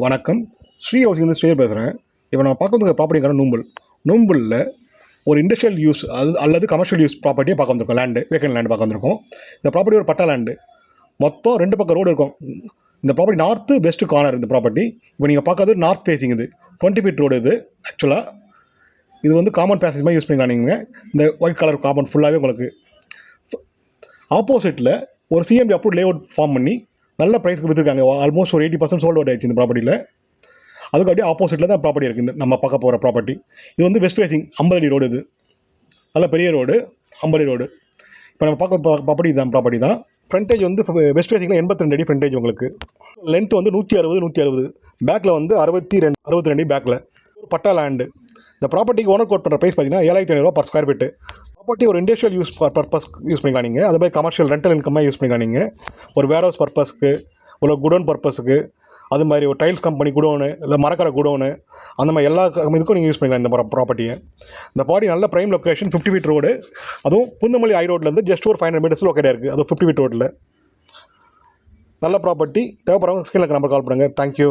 வணக்கம். ஸ்ரீ ஹவுசிங் ஸ்ரீ பேசுகிறேன். இப்போ நம்ம பார்க்க ப்ராப்பர்ட்டிங்கிற நூம்பலில் ஒரு இண்டஸ்ட்ரியல் யூஸ் அல்லது கமர்ஷியல் யூஸ் ப்ராப்பர்ட்டியை பார்க்க வந்திருக்கோம். வேக்கன் லேண்டு பார்க்க வந்திருக்கோம். இந்த ப்ராப்பர்ட்டி ஒரு பட்டா லேண்டு. மொத்தம் 2 பக்கம் ரோடு இருக்கும். இந்த ப்ராப்பர்ட்டி நார்த்து வெஸ்ட்டு கார்னர். இந்த ப்ராப்பர்ட்டி இப்போ நீங்கள் பார்க்கறது நார்த் ஃபேஸிங். இது 20 ஃபீட் ரோடு. இது ஆக்சுவலாக இது வந்து காமன் பேசேஜ் மாதிரி யூஸ் பண்ணிக்கலாம். நீங்கள் இந்த ஒயிட் கலர் காம்பவுண்ட் ஃபுல்லாகவே உங்களுக்கு ஆப்போசிட்டில் ஒரு CMD approve layout form பண்ணி நல்ல ப்ரைஸ்க்கு விற்றுருக்காங்க. ஆல்மோஸ்ட் ஒரு 80% சோல்ட் அவுட் ஆகிடுச்சு இந்த ப்ராப்பர்ட்டியில். அதுக்கு அப்படியே ஆப்போசிட்டில் தான் ப்ராப்பர்ட்டி இருக்குது. நம்ம பார்க்க போகிற ப்ராப்பர்ட்டி இது வந்து வெஸ்ட் ஃபேஸிங் 50 அடி ரோடு. இது நல்ல பெரிய ரோடு, 50 அடி ரோடு. இப்போ நம்ம பார்க்க ப்ராப்பர்ட்டி தான். ஃப்ரண்டேஜ் வந்து வெஸ்ட் ஃபேஸிங்கில் 82 அடி ஃப்ரண்டேஜ் உங்களுக்கு. லென்த் வந்து 160. பேக்கில் வந்து 62 பேக்கில். ஒரு பட்டா லேண்டு. இந்த ப்ராப்பர்ட்டிக்கு ஓனர் கோட் பண்ணுற ப்ரைஸ் பார்த்தீங்கன்னா 7,500 பர் ஸ்கொயர் ஃபீட்டு. ப்ராப்பர்ட்டி ஒரு இண்டஸ்ட்ரியல் யூஸ் பர்பஸ் யூஸ் பண்ணிக்கலாம் நீங்கள். அது மாதிரி கமர்ஷியல் ரெண்டல் இன்கமாக யூஸ் பண்ணிக்கலாம் நீங்கள். ஒரு வேர்ஹவுஸ் பர்பஸ்க்கு, ஒரு குடோன் பர்பஸுக்கு, அது மாதிரி ஒரு டைல்ஸ் கம்பெனி குடோனு, இல்லை மரக்கடை குடோனு, அந்த மாதிரி எல்லா இதுக்கும் நீங்கள் யூஸ் பண்ணிக்கலாம் இந்த ப்ராப்பர்ட்டியை. இந்த ப்ராப்பர்ட்டி நல்ல ப்ரைம் லொக்கேஷன், 50 ஃபீட் ரோடு. அதுவும் புந்தமல்லி ஹை ரோட்லேருந்து ஜஸ்ட் ஒரு 500 மீட்டர்ஸ் லொக்கேட்டாக இருக்குது. அது 50 ஃபீட் ரோட்டில் நல்ல ப்ராப்பர்ட்டி. தேவைப்படுறவங்க ஸ்க்ரீனில் நம்பர் கால் பண்ணுங்கள். தேங்க்யூ.